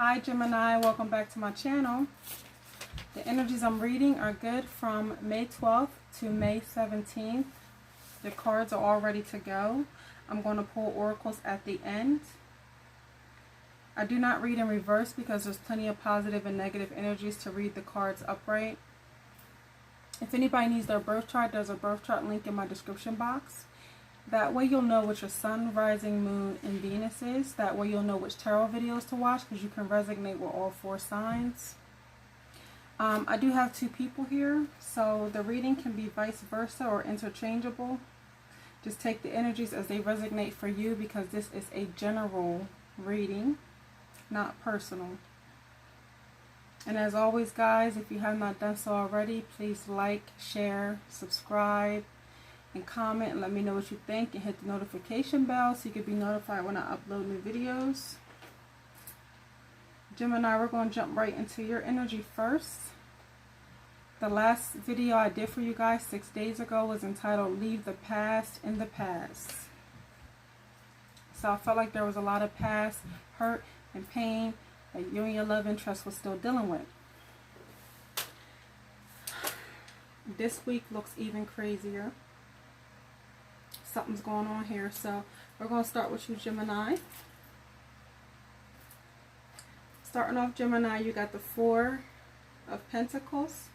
Hi Gemini, welcome back to my channel. The energies I'm reading are good from May 12th to May 17th. The cards are all ready to go. I'm going to pull oracles at the end. I do not read in reverse because there's plenty of positive and negative energies to read the cards upright. If anybody needs their birth chart, there's a birth chart link in my description box. That way you'll know what your sun, rising, moon, and Venus is. That way you'll know which tarot videos to watch because you can resonate with all 4 signs. I do have 2 people here, so the reading can be vice versa or interchangeable. Just take the energies as they resonate for you because this is a general reading, not personal. And as always, guys, if you have not done so already, please like, share, subscribe, and comment and let me know what you think, and hit the notification bell so you can be notified when I upload new videos. Gemini, we're going to jump right into your energy first. The last video I did for you guys 6 days ago was entitled Leave the Past in the Past. So I felt like there was a lot of past hurt and pain that you and your love interest was still dealing with. This week looks even crazier. Something's going on here, so we're going to start with you, Gemini. Starting off, Gemini, you got the 4 of Pentacles.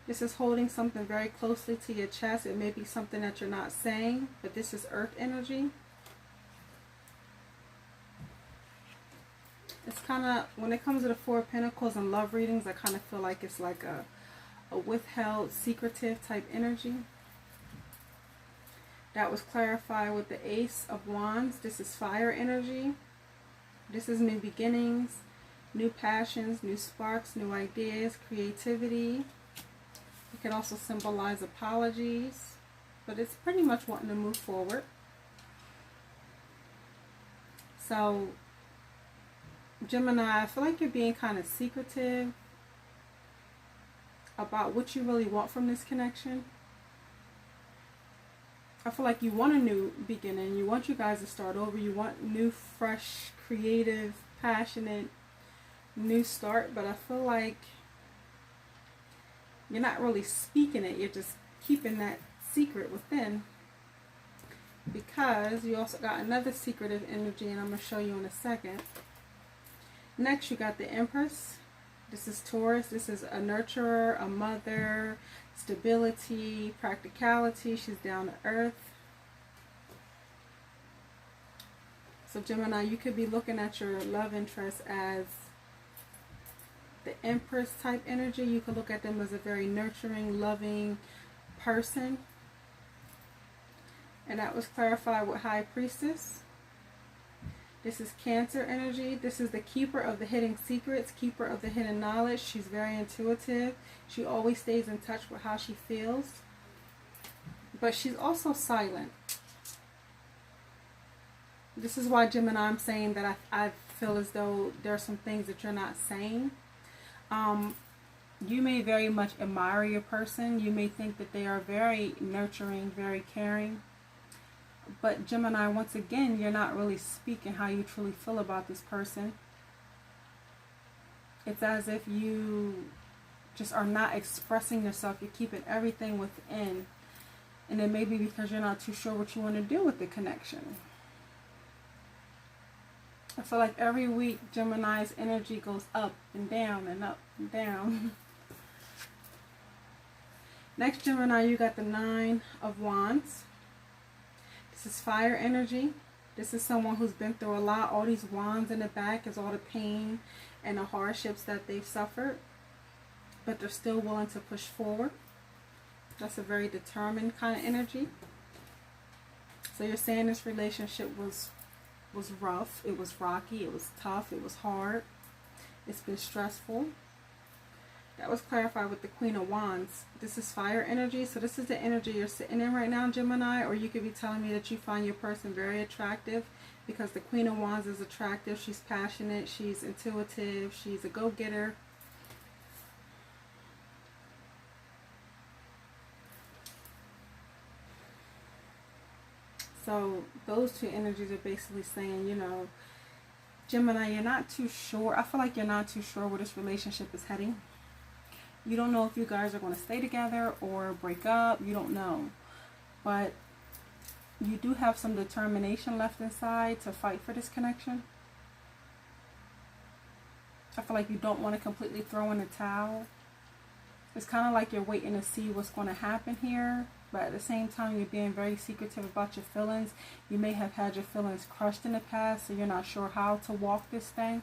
This is holding something very closely to your chest. It may be something that you're not saying, but this is earth energy. It's kind of, when it comes to the 4 of Pentacles and love readings, I kind of feel like it's like a withheld, secretive type energy. That was clarified with the Ace of Wands. This is fire energy. This is new beginnings, new passions, new sparks, new ideas, creativity. It can also symbolize apologies, but it's pretty much wanting to move forward. So, Gemini, I feel like you're being kind of secretive about what you really want from this connection. I feel like you want a new beginning. You want you guys to start over. You want new, fresh, creative, passionate, new start. But I feel like you're not really speaking it. You're just keeping that secret within. Because you also got another secretive energy, and I'm going to show you in a second. Next, you got the Empress. This is Taurus. This is a nurturer, a mother, stability, practicality. She's down to earth. So Gemini, you could be looking at your love interest as the Empress type energy. You could look at them as a very nurturing, loving person. And that was clarified with High Priestess. This is Cancer energy. This is the keeper of the hidden secrets, keeper of the hidden knowledge. She's very intuitive. She always stays in touch with how she feels. But she's also silent. This is why, Gemini, I'm saying that I feel as though there are some things that you're not saying. You may very much admire your person. You may think that they are very nurturing, very caring. But Gemini, once again, you're not really speaking how you truly feel about this person. It's as if you just are not expressing yourself. You're keeping everything within. And it may be because you're not too sure what you want to do with the connection. I feel like every week Gemini's energy goes up and down and up and down. Next, Gemini, you got the 9 of Wands. This is fire energy. This is someone who's been through a lot. All these wands in the back is all the pain and the hardships that they've suffered. But they're still willing to push forward. That's a very determined kind of energy. So you're saying this relationship was rough. It was rocky. It was tough. It was hard. It's been stressful. That was clarified with the Queen of Wands. This is fire energy. So this is the energy you're sitting in right now, Gemini. Or you could be telling me that you find your person very attractive because the Queen of Wands is attractive. She's passionate. She's intuitive. She's a go-getter. So those 2 energies are basically saying, you know, Gemini, you're not too sure. I feel like you're not too sure where this relationship is heading. You don't know if you guys are going to stay together or break up. You don't know. But you do have some determination left inside to fight for this connection. I feel like you don't want to completely throw in the towel. It's kind of like you're waiting to see what's going to happen here. But at the same time, you're being very secretive about your feelings. You may have had your feelings crushed in the past, so you're not sure how to walk this thing.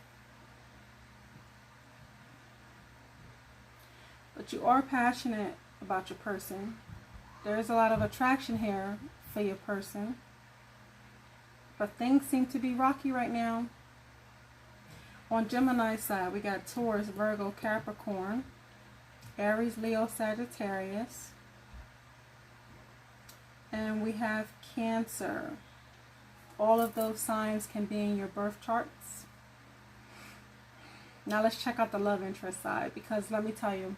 But you are passionate about your person. There is a lot of attraction here for your person. But things seem to be rocky right now. On Gemini's side, we got Taurus, Virgo, Capricorn, Aries, Leo, Sagittarius. And we have Cancer. All of those signs can be in your birth charts. Now let's check out the love interest side, because let me tell you,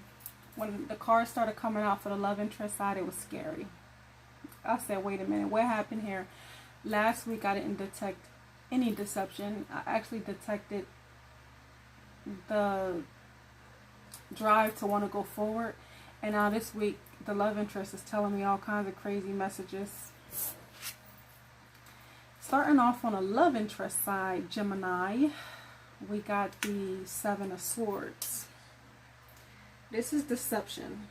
when the cards started coming out for the love interest side, it was scary. I said, wait a minute, what happened here? Last week I didn't detect any deception. I actually detected the drive to want to go forward. And now this week, the love interest is telling me all kinds of crazy messages. Starting off on a love interest side, Gemini, we got the Seven of Swords. This is deception.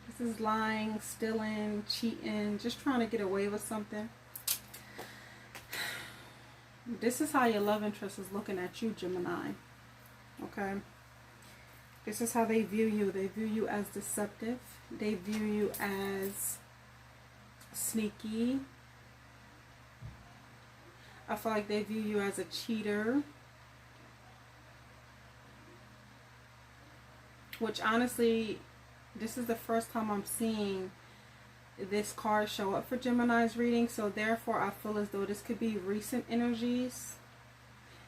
This is lying, stealing, cheating, just trying to get away with something. This is how your love interest is looking at you, Gemini. Okay? This is how they view you. They view you as deceptive. They view you as sneaky. I feel like they view you as a cheater. Which honestly, this is the first time I'm seeing this card show up for Gemini's reading. So therefore, I feel as though this could be recent energies.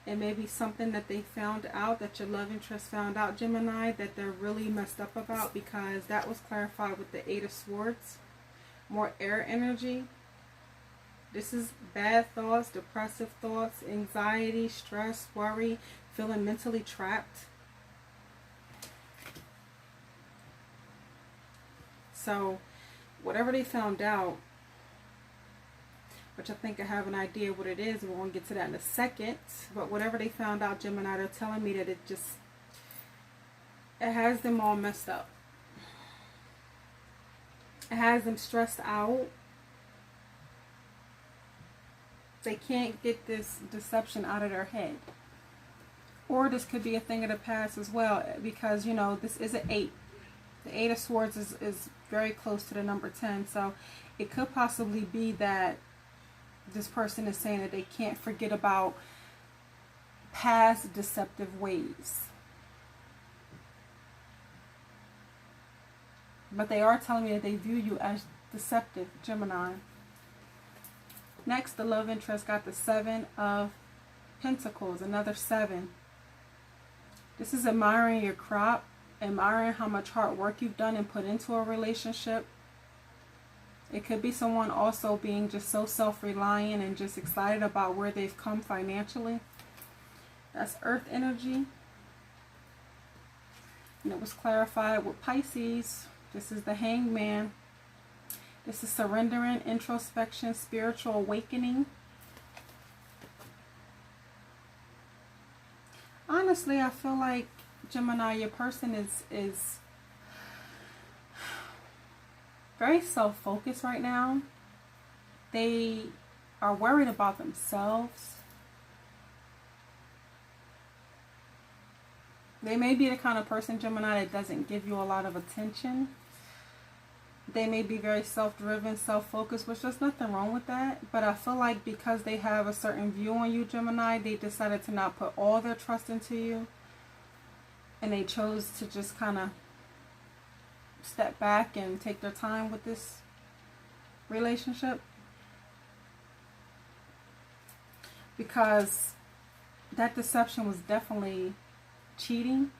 It may be something that they found out, that your love interest found out, Gemini, that they're really messed up about, because that was clarified with the Eight of Swords. More air energy. This is bad thoughts, depressive thoughts, anxiety, stress, worry, feeling mentally trapped. So, whatever they found out, which I think I have an idea what it is. We're going to get to that in a second. But whatever they found out, Gemini, they're telling me that it has them all messed up. It has them stressed out. They can't get this deception out of their head. Or this could be a thing of the past as well. Because, you know, this is an 8. The 8 of Swords is very close to the number 10. So it could possibly be that this person is saying that they can't forget about past deceptive ways. But they are telling me that they view you as deceptive, Gemini. Next, the love interest got the Seven of Pentacles, another 7. This is admiring your crop, admiring how much hard work you've done and put into a relationship. It could be someone also being just so self-reliant and just excited about where they've come financially. That's Earth energy. And it was clarified with Pisces. This is the Hangman. This is surrendering, introspection, spiritual awakening. Honestly, I feel like, Gemini, your person is very self-focused right now. They are worried about themselves. They may be the kind of person, Gemini, that doesn't give you a lot of attention. They may be very self-driven, self-focused, which there's nothing wrong with that. But I feel like because they have a certain view on you, Gemini, they decided to not put all their trust into you. And they chose to just kind of step back and take their time with this relationship, because that deception was definitely cheating.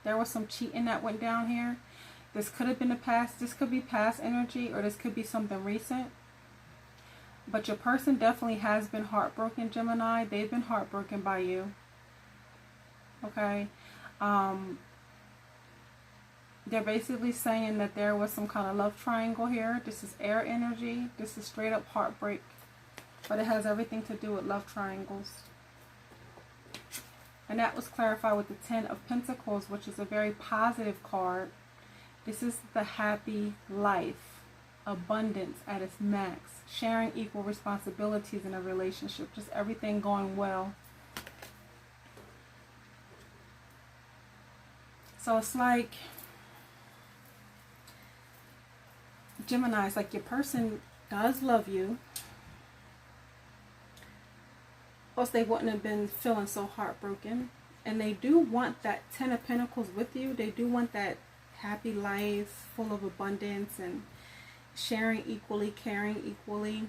There was some cheating that went down here. This could have been the past. This could be past energy, or this could be something recent. But your person definitely has been heartbroken, Gemini. They've been heartbroken by you. Okay. They're basically saying that there was some kind of love triangle here. This is air energy. This is straight up heartbreak. But it has everything to do with love triangles. And that was clarified with the 10 of Pentacles, which is a very positive card. This is the happy life. Abundance at its max. Sharing equal responsibilities in a relationship. Just everything going well. So it's like, Gemini, it's like your person does love you. Else they wouldn't have been feeling so heartbroken. And they do want that 10 of Pentacles with you. They do want that happy life full of abundance and sharing equally, caring equally.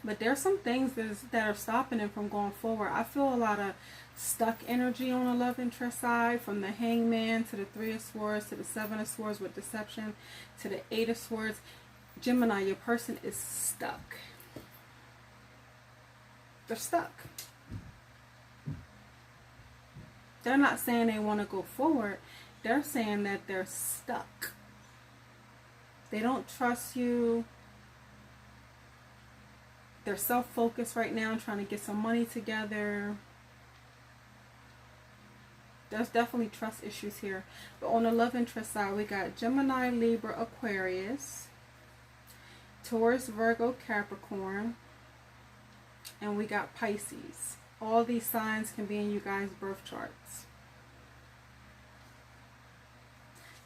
But there's some things that are stopping them from going forward. I feel a lot of stuck energy on the love interest side, from the Hangman to the 3 of Swords to the 7 of Swords with deception to the 8 of Swords. Gemini, your person is stuck. They're stuck. They're not saying they want to go forward. They're saying that they're stuck. They don't trust you. They're self-focused right now, trying to get some money together. There's definitely trust issues here. But on the love interest side, we got Gemini, Libra, Aquarius, Taurus, Virgo, Capricorn, and we got Pisces. All these signs can be in you guys' birth charts.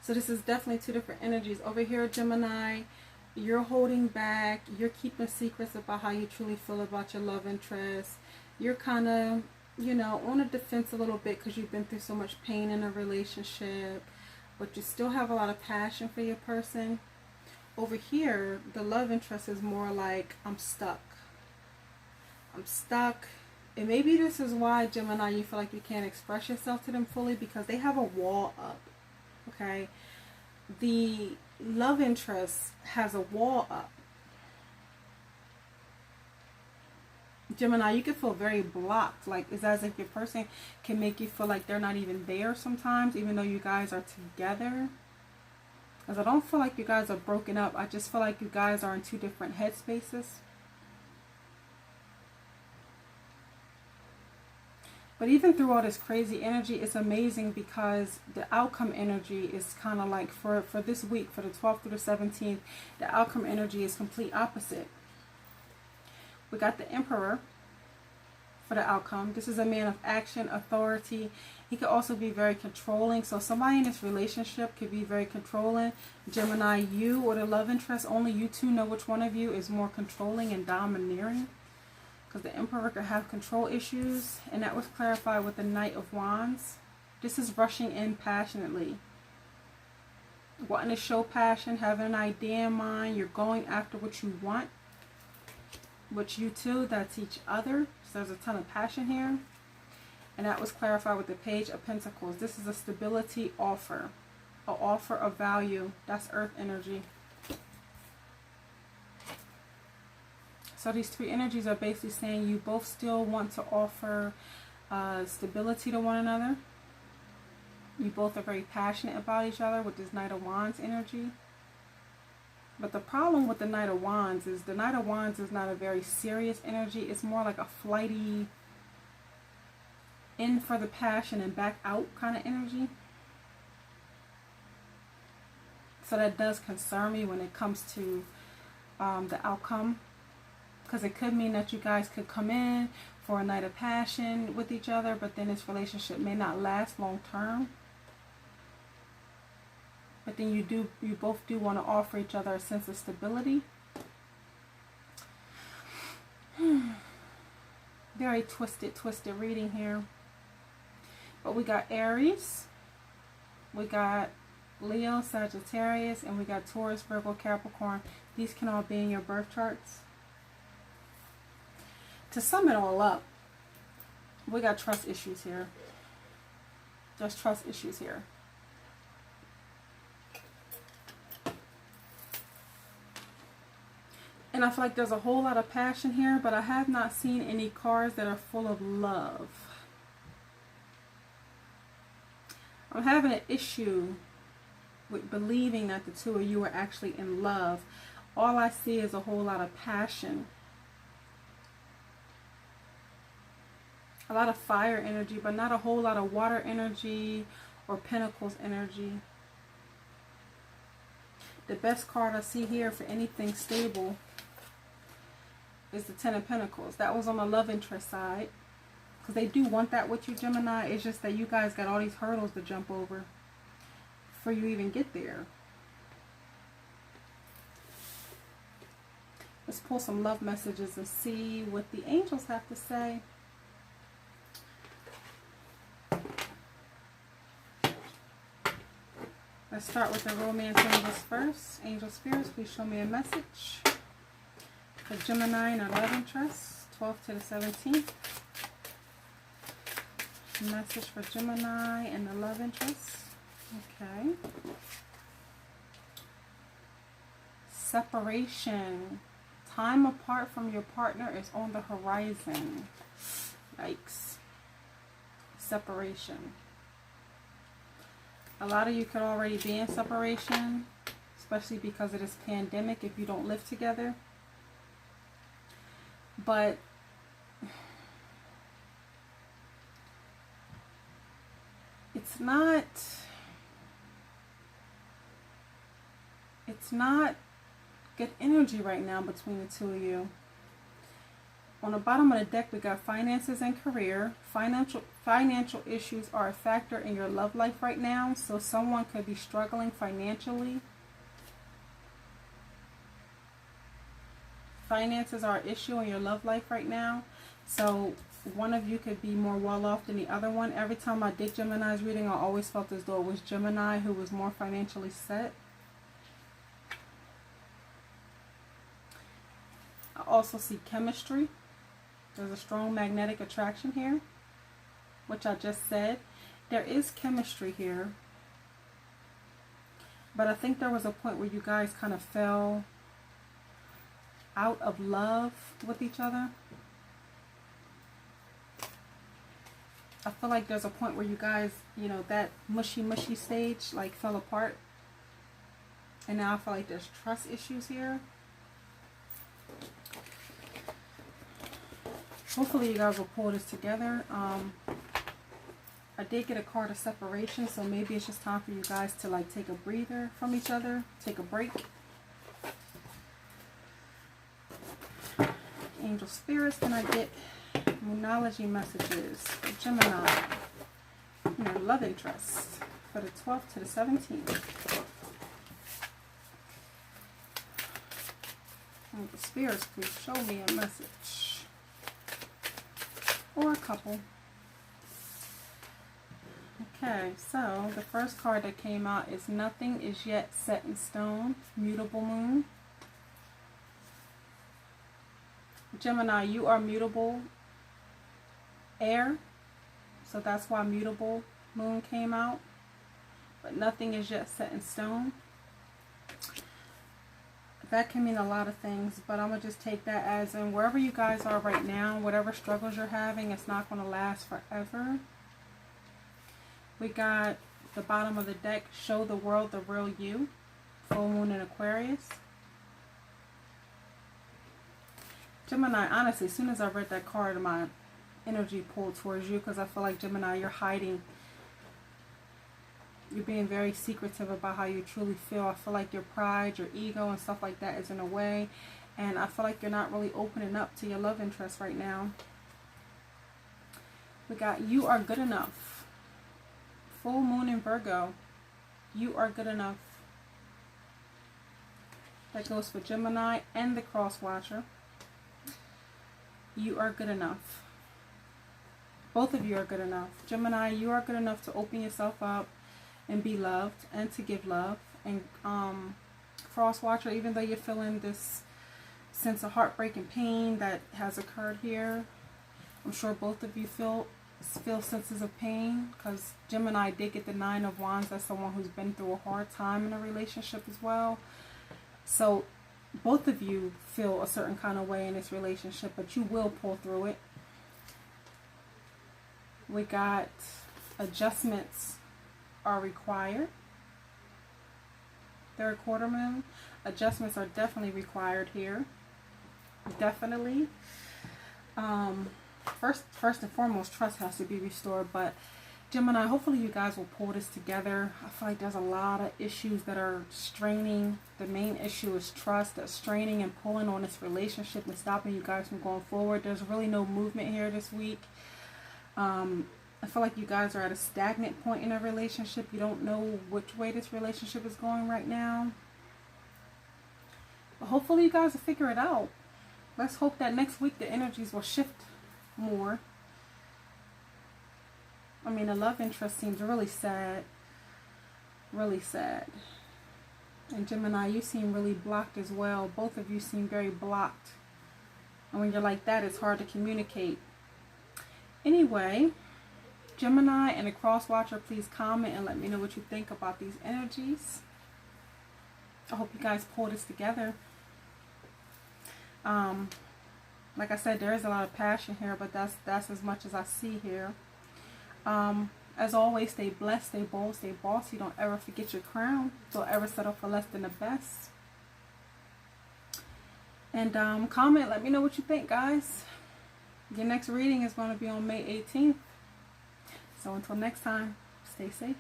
So this is definitely two different energies. Over here, Gemini, you're holding back. You're keeping secrets about how you truly feel about your love interest. You're kind of, you know, on the defense a little bit because you've been through so much pain in a relationship. But you still have a lot of passion for your person. Over here, the love interest is more like, I'm stuck. I'm stuck. And maybe this is why, Gemini, you feel like you can't express yourself to them fully, because they have a wall up. Okay? The love interest has a wall up. Gemini, you can feel very blocked. Like, it's as if your person can make you feel like they're not even there sometimes, even though you guys are together. Because I don't feel like you guys are broken up. I just feel like you guys are in two different headspaces. But even through all this crazy energy, it's amazing because the outcome energy is kind of like, for this week, for the 12th through the 17th, the outcome energy is complete opposite. We got the Emperor for the outcome. This is a man of action, authority. He could also be very controlling. So somebody in this relationship could be very controlling. Gemini, you or the love interest, only you two know which one of you is more controlling and domineering. Because the Emperor could have control issues. And that was clarified with the Knight of Wands. This is rushing in passionately. Wanting to show passion, having an idea in mind. You're going after what you want. Which you two, that's each other. So there's a ton of passion here. And that was clarified with the Page of Pentacles. This is a stability offer. An offer of value. That's earth energy. So these three energies are basically saying you both still want to offer stability to one another. You both are very passionate about each other with this Knight of Wands energy. But the problem with the Knight of Wands is the Knight of Wands is not a very serious energy. It's more like a flighty, in for the passion and back out kind of energy. So that does concern me when it comes to the outcome. Because it could mean that you guys could come in for a night of passion with each other, but then this relationship may not last long term. But then you both do want to offer each other a sense of stability. Very twisted reading here. But we got Aries, we got Leo, Sagittarius, and we got Taurus, Virgo, Capricorn. These can all be in your birth charts. To sum it all up, we got trust issues here. There's trust issues here. And I feel like there's a whole lot of passion here, but I have not seen any cards that are full of love. I'm having an issue with believing that the two of you are actually in love. All I see is a whole lot of passion. A lot of fire energy, but not a whole lot of water energy or pentacles energy. The best card I see here for anything stable is the Ten of Pentacles. That was on the love interest side. Because they do want that with you, Gemini. It's just that you guys got all these hurdles to jump over before you even get there. Let's pull some love messages and see what the angels have to say. Let's start with the romance angels first. Angel spirits, please show me a message for Gemini and 11 trust, 12th to the 17th. Message for Gemini and 11 trust. Okay. Separation. Time apart from your partner is on the horizon. Yikes. Separation. A lot of you could already be in separation, especially because of this pandemic if you don't live together. But it's not good energy right now between the two of you. On the bottom of the deck, we got finances and career. Financial issues are a factor in your love life right now. So someone could be struggling financially. Finances are an issue in your love life right now. So one of you could be more well off than the other one. Every time I did Gemini's reading, I always felt as though it was Gemini who was more financially set. I also see chemistry. There's a strong magnetic attraction here, which I just said. There is chemistry here. But I think there was a point where you guys kind of fell out of love with each other. I feel like there's a point where you guys, you know, that mushy stage like fell apart. And now I feel like there's trust issues here. Hopefully you guys will pull this together. I did get a card of separation, so maybe it's just time for you guys to like take a breather from each other, take a break. Angel spirits, can I get moonology messages for Gemini and their love interest for the 12th to the 17th? Angel spirits, please show me a message. Or a couple. Okay, so the first card that came out is Nothing Is Yet Set in Stone, Mutable Moon. Gemini, you are mutable air, so that's why Mutable Moon came out. But nothing is yet set in stone. That can mean a lot of things, but I'm going to just take that as in wherever you guys are right now, whatever struggles you're having, it's not going to last forever. We got the bottom of the deck, Show the World the Real You, Full Moon in Aquarius. Gemini, honestly, as soon as I read that card, my energy pulled towards you because I feel like, Gemini, you're hiding. You're being very secretive about how you truly feel. I feel like your pride, your ego, and stuff like that is in a way. And I feel like you're not really opening up to your love interest right now. We got You Are Good Enough. Full Moon in Virgo. You are good enough. That goes for Gemini and the Cross Watcher. You are good enough. Both of you are good enough. Gemini, you are good enough to open yourself up and be loved and to give love. And Cross Watcher, even though you're feeling this sense of heartbreak and pain that has occurred here, I'm sure both of you feel senses of pain, because Gemini did get the Nine of Wands. That's someone who's been through a hard time in a relationship as well. So both of you feel a certain kind of way in this relationship, but you will pull through it. We got adjustments are required. Third quarter moon. Adjustments are definitely required here. Definitely. First and foremost, trust has to be restored. But Gemini, hopefully you guys will pull this together. I feel like there's a lot of issues that are straining. The main issue is trust that's straining and pulling on this relationship and stopping you guys from going forward. There's really no movement here this week. I feel like you guys are at a stagnant point in a relationship. You don't know which way this relationship is going right now. But hopefully you guys will figure it out. Let's hope that next week the energies will shift more. I mean, the love interest seems really sad. Really sad. And Gemini, you seem really blocked as well. Both of you seem very blocked. And when you're like that, it's hard to communicate. Anyway, Gemini and a cross watcher, please comment and let me know what you think about these energies. I hope you guys pull this together. Like I said, there is a lot of passion here, but that's as much as I see here. As always, stay blessed, stay bold, stay bossy. Don't ever forget your crown. Don't ever settle for less than the best. And comment, let me know what you think, guys. Your next reading is going to be on May 18th. So until next time, stay safe.